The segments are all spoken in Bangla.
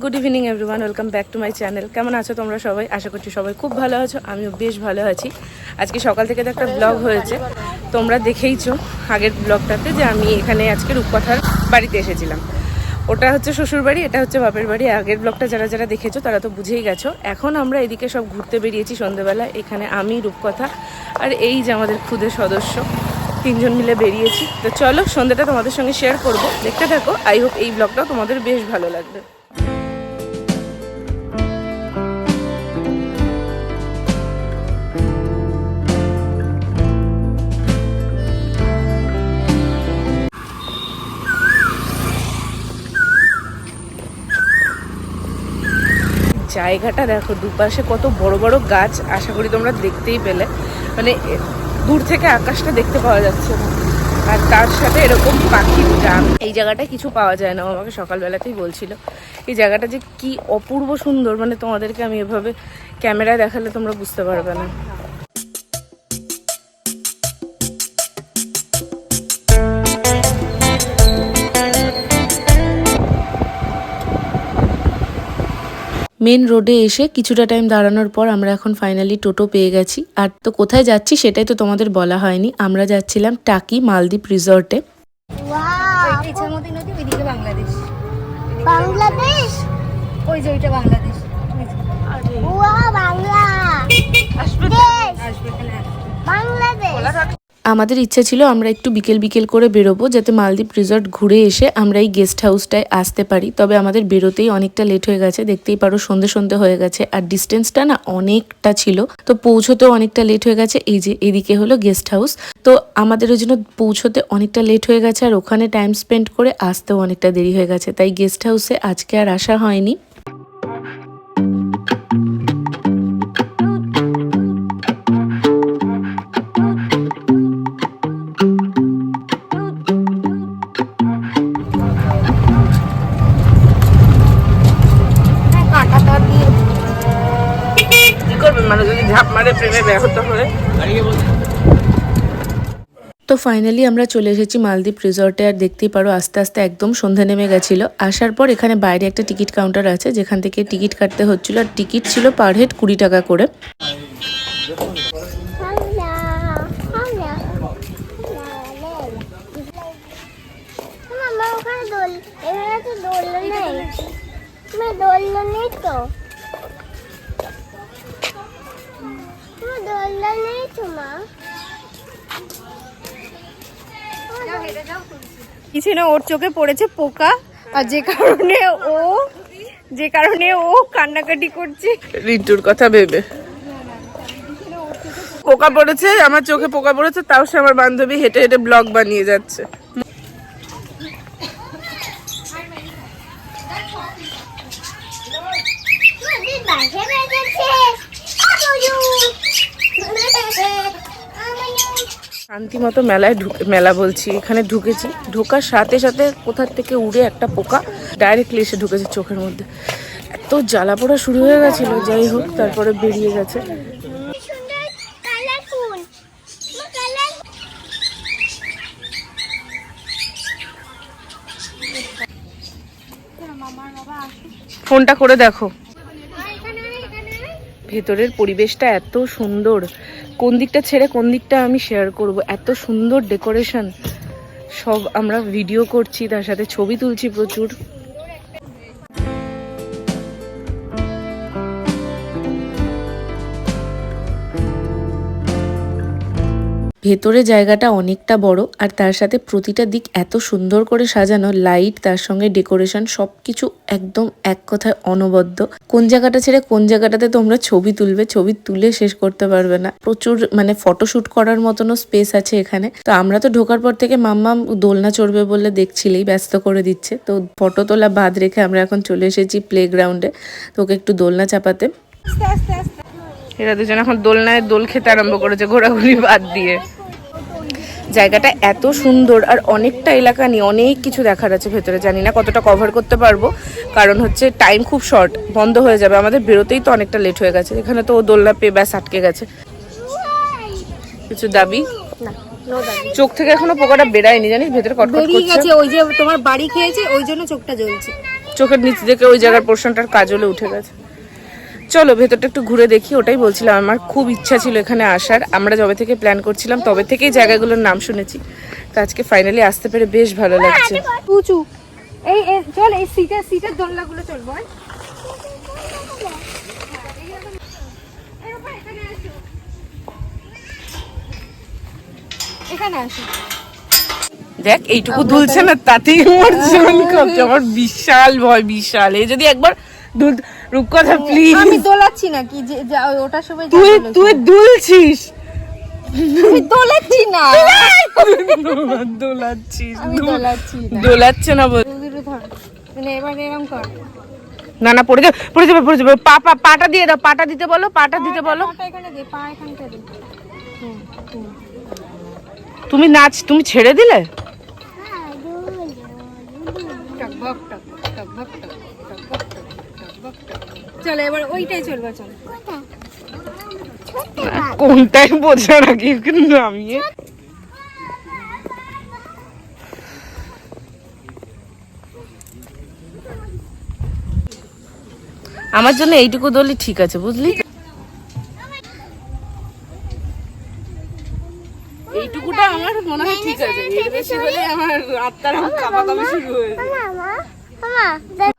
Good evening everyone, welcome back to my channel. কেমন আছো তোমরা সবাই? আশা করছি সবাই খুব ভালো আছো, আমিও বেশ ভালো আছি। আজকে সকাল থেকে তো একটা ব্লগ হয়েছে, তোমরা দেখেইছো আগের ব্লগটাতে যে আমি এখানে আজকে রূপকথার বাড়িতে এসেছিলাম। ওটা হচ্ছে শ্বশুর বাড়ি, এটা হচ্ছে বাপের বাড়ি। আগের ব্লগটা যারা যারা দেখেছো তারা তো বুঝেই গেছো। এখন আমরা এদিকে সব ঘুরতে বেরিয়েছি সন্ধ্যেবেলা। এখানে আমি, রূপকথা আর এই যে আমাদের খুদে সদস্য, তিনজন মিলে বেরিয়েছি। তো চলো সন্ধ্যাটা তোমাদের সঙ্গে শেয়ার করবো, দেখতে থাকো। আই হোপ এই ব্লগটাও তোমাদের বেশ ভালো লাগবে। জায়গাটা দেখো, দুপাশে কত বড় বড় গাছ, আশা করি তোমরা দেখতেই পেলে। মানে দূর থেকে আকাশটা দেখতে পাওয়া যাচ্ছে না, আর তার সাথে এরকম পাখির গান। এই জায়গাটা কিছু পাওয়া যায় না, আমাকে সকালবেলাতেই বলছিল। এই জায়গাটা যে কি অপূর্ব সুন্দর, মানে তোমাদেরকে আমি এভাবে ক্যামেরায় দেখালে তোমরা বুঝতে পারবে না। মেন রোডে এসে কিছুটা টাইম দাঁড়ানোর পর আমরা এখন ফাইনালি টোটো পেয়ে গেছি। আর তো কোথায় যাচ্ছি সেটাই তো তোমাদের বলা হয়নি। আমরা যাচ্ছিলাম টাকি মালদ্বীপ রিসর্টে। বাংলাদেশ, ওই যে ওইটা বাংলাদেশ। আমাদের ইচ্ছা ছিল আমরা একটু বিকেল বিকেল করে বেরোবো, যাতে মালদ্বীপ রিসর্ট ঘুরে এসে আমরা এই গেস্ট হাউসটায় আসতে পারি। তবে আমাদের বেরোতেই অনেকটা লেট হয়ে গেছে, দেখতেই পারো সন্ধে সন্ধে হয়ে গেছে। আর ডিস্টেন্সটা না অনেকটা ছিল, তো পৌঁছতেও অনেকটা লেট হয়ে গেছে। এই যে এদিকে হলো গেস্ট হাউস, তো আমাদের ওই জন্য পৌঁছতে অনেকটা লেট হয়ে গেছে, আর ওখানে টাইম স্পেন্ড করে আসতেও অনেকটা দেরি হয়ে গেছে। তাই গেস্ট হাউসে আজকে আর আসা হয়নি। তো ফাইনালি আমরা চলে এসেছি মালদ্বীপ রিসর্টে। আর দেখতেই পারো আস্তে আস্তে একদম সন্ধ্যা নেমে গেছিল। আসার পর এখানে বাইরে একটা টিকিট কাউন্টার আছে, যেখান থেকে টিকিট কাটতে হচ্ছিল। আর টিকিট ছিল পার হেড 20 টাকা করে। কিছু না, ওর চোখে পড়েছে পোকা, আর যে কারণে ও কান্নাকাটি করছে রিন্টুর কথা ভেবে। পোকা পড়েছে, আমার চোখে পোকা পড়েছে, তাও সে আমার বান্ধবী হেঁটে হেঁটে ব্লগ বানিয়ে যাচ্ছে। শান্তিমতো মেলায় মেলা বলছি, এখানে ঢুকেছি। ঢোকার সাথে সাথে কোথার থেকে উড়ে একটা পোকা ডাইরেক্টলি এসে ঢুকেছে চোখের মধ্যে। এত জ্বালা পোড়া শুরু হয়ে গেছিল, যাই হোক তারপরে বেরিয়ে গেছে। ফোনটা করে দেখো, ভেতরের পরিবেশটা এত সুন্দর। কোন দিকটা ছেড়ে কোন দিকটা আমি শেয়ার করব, এত সুন্দর ডেকোরেশন। সব আমরা ভিডিও করছি, তার সাথে ছবি তুলছি প্রচুর। ভেতরে জায়গাটা অনেকটা বড়, আর তার সাথে প্রতিটা দিক এত সুন্দর করে সাজানো, লাইট তার সঙ্গে ডেকোরেশন সবকিছু একদম এক কথায় অনবদ্য। কোন জায়গাটা ছেড়ে কোন জায়গাটাতে তোমরা ছবি তুলবে, ছবি তুলে শেষ করতে পারবে না। প্রচুর মানে ফটোশুট করার মতনও স্পেস আছে এখানে। তো আমরা তো ঢোকার পর থেকে মাম্মাম দোলনা চড়বে বলে দেখছিলেই ব্যস্ত করে দিচ্ছে। তো ফটো তোলা বাদ রেখে আমরা এখন চলে এসেছি প্লেগ্রাউন্ডে, তো ওকে একটু দোলনা চাপাতে। এরা দুজন এখন দোলনায় দোল খেতে আরম্ভ করেছে, ঘোরাঘুরি বাদ দিয়ে। জায়গাটা এত সুন্দর, আর অনেকটা এলাকা নিয়ে অনেক কিছু দেখার আছে ভেতরে। জানি না কতটা কভার করতে পারবো, কারণ হচ্ছে টাইম খুব শর্ট, বন্ধ হয়ে যাবে। আমাদের বেরোতেই তো অনেকটা লেট হয়ে গেছে। এখানে তো ও দোলনা পেয়ে ব্যাস আটকে গেছে। কিছু দাবি না, চোখ থেকে এখনো পোকাটা বেরায়নি, জানিস, ভেতরে কটকট করছে। ওই যে তোমার বাড়ি খেয়েছে, ওই জন্য চোখটা জ্বলছে। চোখের নিচ থেকে ওই জায়গার পোর্শনটার কাজলে উঠে গেছে। চলো ভেতরটা একটু ঘুরে দেখি, ওটাই বলছিলাম আমার খুব ইচ্ছা ছিল এখানে আসার। আমরা যবে থেকে প্ল্যান করছিলাম তবে থেকেই জায়গাগুলোর নাম শুনেছি, তো আজকে ফাইনালি আসতে পেরে বেশ ভালো লাগছে। উঁচু এই চল এই সিটের দোলনাগুলো চলবো। এখানে আসো। দেখ এইটুকু দুলছে না, তাতেই আমার জান কাঁপছে। আমার বিশাল ভয়, বিশাল। এই যদি একবার দুল, রূপকথা প্লিজ। আমি দোলাচ্ছি নাকি যে ওটার সময় তুই দুলছিস, আমি দোলাচ্ছি না। দোলাচ্ছিস, আমি দোলাচ্ছি না। দোলাচ্ছে না বল। ধর মানে এবার এরকম কর। না না, পড়ে যাবে, পড়ে যাবে, পড়ে যাবে। পাটা দিয়ে দাও, পাটা দিতে বলো, পাটা দিতে বলো। পাটা এখানে দে, পা এখানটা দে। তুমি নাচ, তুমি ছেড়ে দিলে। চলো এবার ওইটাই চলবে, চলো। কোনটাই বোঝা নাকি নামিয়ে। আমার জন্য এইটুকু দলই ঠিক আছে, বুঝলি। এইটুকুটা আমার মনে হয় ঠিক আছে, এর বেশি হলে আমার আত্মার কাঁপাকাঁপি শুরু হয়ে যায়।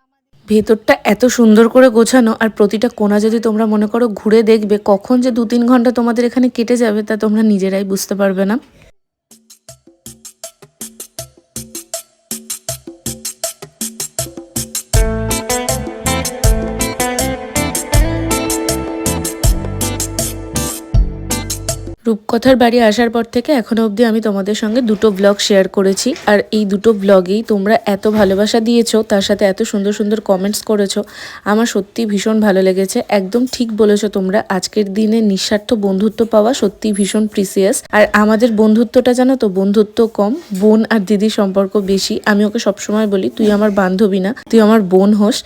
ভেতরটা এত সুন্দর করে গোছানো, আর প্রতিটা কোণা যদি তোমরা মনে করো ঘুরে দেখবে, কখন যে 2-3 ঘন্টা তোমাদের এখানে কেটে যাবে তা তোমরা নিজেরাই বুঝতে পারবে না। রূপকথার বাড়ি আসার পর থেকে এখনো অবধি আমি তোমাদের সঙ্গে 2টো ব্লগ শেয়ার করেছি, আর এই 2টো ব্লগেই তোমরা এত ভালোবাসা দিয়েছো, তার সাথে এত সুন্দর সুন্দর কমেন্টস করেছো, আমার সত্যি ভীষণ ভালো লেগেছে। একদম ঠিক বলেছো তোমরা, আজকের দিনে নিঃস্বার্থ বন্ধুত্ব পাওয়া সত্যি ভীষণ প্রিসিয়াস। আর আমাদের বন্ধুত্বটা জানো তো, বন্ধুত্ব কম, বোন আর দিদির সম্পর্ক বেশি। আমি ওকে সবসময় বলি, তুই আমার বান্ধবী না, তুই আমার বোন হোস।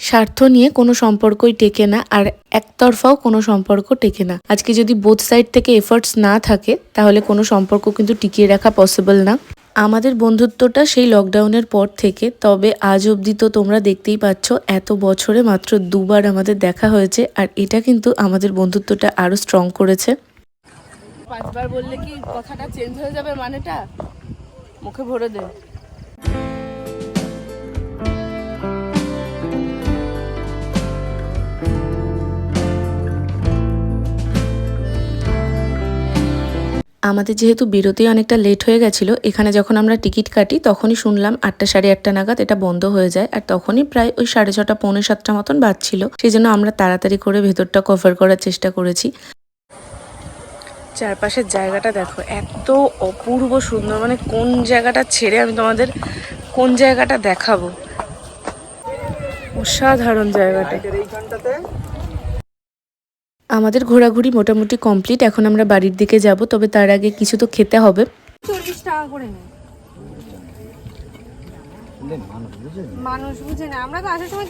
স্বার্থ নিয়ে কোনো সম্পর্কই টেকে না, আর একতরফাও কোনো সম্পর্ক টেকে না। আজকে যদি বোথ সাইড থেকে এফর্টস না থাকে, তাহলে কোনো সম্পর্ক কিন্তু টিকিয়ে রাখা পসিবল না। আমাদের বন্ধুত্বটা সেই লকডাউনের পর থেকে, তবে আজ অবধি তো তোমরা দেখতেই পাচ্ছ, এত বছরে মাত্র 2বার আমাদের দেখা হয়েছে, আর এটা কিন্তু আমাদের বন্ধুত্বটা আরো স্ট্রং করেছে। 5বার বললে কি কথাটা চেঞ্জ হয়ে যাবে, মানেটা মুখে ভরে দে। আমাদের যেহেতু বেরোতেই অনেকটা লেট হয়ে গেছিলো, এখানে যখন আমরা টিকিট কাটি তখনই শুনলাম 8টা সাড়ে 8টা নাগাদ এটা বন্ধ হয়ে যায়, আর তখনই প্রায় ওই 6:30 পৌনে 7টা মতন বাজছিল। সেই জন্য আমরা তাড়াতাড়ি করে ভেতরটা কভার করার চেষ্টা করেছি। চারপাশের জায়গাটা দেখো, এত অপূর্ব সুন্দর, মানে কোন জায়গাটা ছেড়ে আমি তোমাদের কোন জায়গাটা দেখাবো। অসাধারণ জায়গাটা। আমাদের ঘোরাঘুরি মোটামুটি কমপ্লিট, এখন আমরা বাড়ির দিকে যাব, তবে তার আগে কিছু তো খেতে হবে। 40 টাকা করে নেই, মানুষ বুঝে না। আমরা তো আসার সময়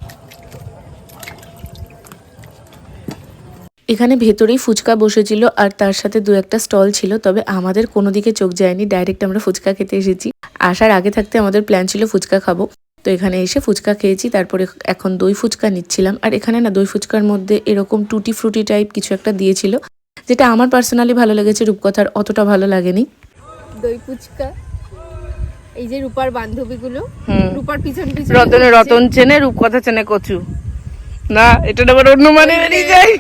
এখানে ভেতরেই ফুচকা বসেছিল, আর তার সাথে 2-1টা স্টল ছিল, তবে আমাদের কোনো দিকে চোখ যায়নি, ডাইরেক্ট আমরা ফুচকা খেতে এসেছি। আসার আগে থাকতে আমাদের প্ল্যান ছিল ফুচকা খাবো, তো এখানে এসে ফুচকা খেয়েছি। তারপরে এখন দই ফুচকা নিচ্ছিলাম, আর এখানে না দই ফুচকার মধ্যে এরকম টুটি ফ্রুটি টাইপ কিছু একটা দিয়েছিল, যেটা আমার পার্সোনালি ভালো লেগেছে, রূপকথার অতটা ভালো লাগেনি। দই ফুচকা, এই যে রূপার বান্ধবীগুলো, রূপার পিছন পিছন রতন চেনে, রূপকথা চেনে কচু না, এটা আবার অন্য মানে বেরিয়ে যায়।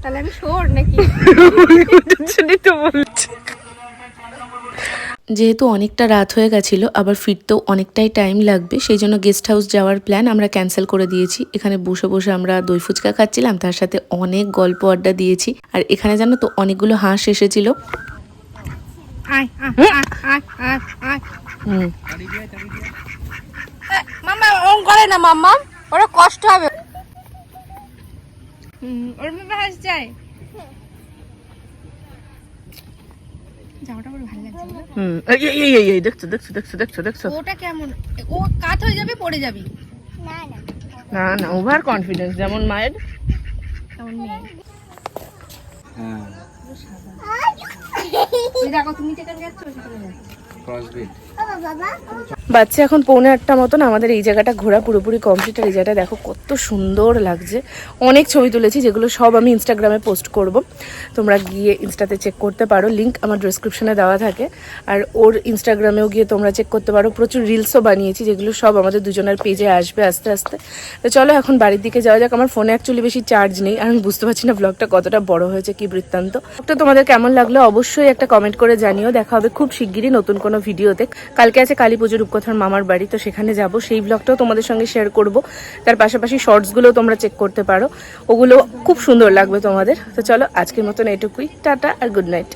তাহলে আমি শোর নাকি? যেহেতু অনেকটা রাত হয়ে গেছিল, আবার ফিরতেও অনেকটাই টাইম লাগবে, সেই জন্য গেস্ট হাউস যাওয়ার প্ল্যান আমরা ক্যান্সেল করে দিয়েছি। এখানে বসে বসে আমরা দই ফুচকা খাচ্ছিলাম, তার সাথে অনেক গল্প আড্ডা দিয়েছি। আর এখানে জানো তো অনেকগুলো হাঁস এসেছিল। মাম্মা ওম করে না, মাম্মা ওরা কষ্ট হবে। ওর মামা হাঁস যায়। জামাটা বড় ভালো লাগছে। এই দেখছো ওটা কেমন? ও কাট হয়ে যাবে, পড়ে যাবি। না না, ওভার কনফিডেন্স, যেমন মায়ের তেমন মেয়ে। দেখো তুমি যেখানে যাচ্ছ সেখানে যাচ্ছ। বাচ্চা এখন 7:45 মতন। আমাদের এই জায়গাটা ঘোরা পুরোপুরি কমপ্লিট। আর এই জায়গাটা দেখো কত সুন্দর লাগছে। অনেক ছবি তুলেছি, যেগুলো সব আমি ইনস্টাগ্রামে পোস্ট করব, তোমরা গিয়ে ইনস্টাতে চেক করতে পারো। লিঙ্ক আমার ডেসক্রিপশনে দেওয়া থাকে। আর ওর ইনস্টাগ্রামেও গিয়ে তোমরা চেক করতে পারো। প্রচুর রিলসও বানিয়েছি, যেগুলো সব আমাদের দুজনের পেজে আসবে আস্তে আস্তে। তো চলো এখন বাড়ির দিকে যাওয়া যাক। আমার ফোনে অ্যাকচুয়ালি বেশি চার্জ নেই, আর আমি বুঝতে পারছি না ব্লগটা কতটা বড় হয়েছে, কি বৃত্তান্ত। ব্লগটা তোমাদের কেমন লাগলো অবশ্যই একটা কমেন্ট করে জানিও। দেখা হবে খুব শিগগিরই নতুন কোনো ভিডিওতে। কালকে আছে কালী পুজো, রূপকথার মামার বাড়ি, তো সেখানে যাব। সেই ব্লগটাও তোমাদের সঙ্গে শেয়ার করব। তার পাশাপাশি শর্টসগুলোও তোমরা চেক করতে পারো, ওগুলো খুব সুন্দর লাগবে তোমাদের। তো চলো আজকের মতন এটুকুই। টাটা আর গুড নাইট।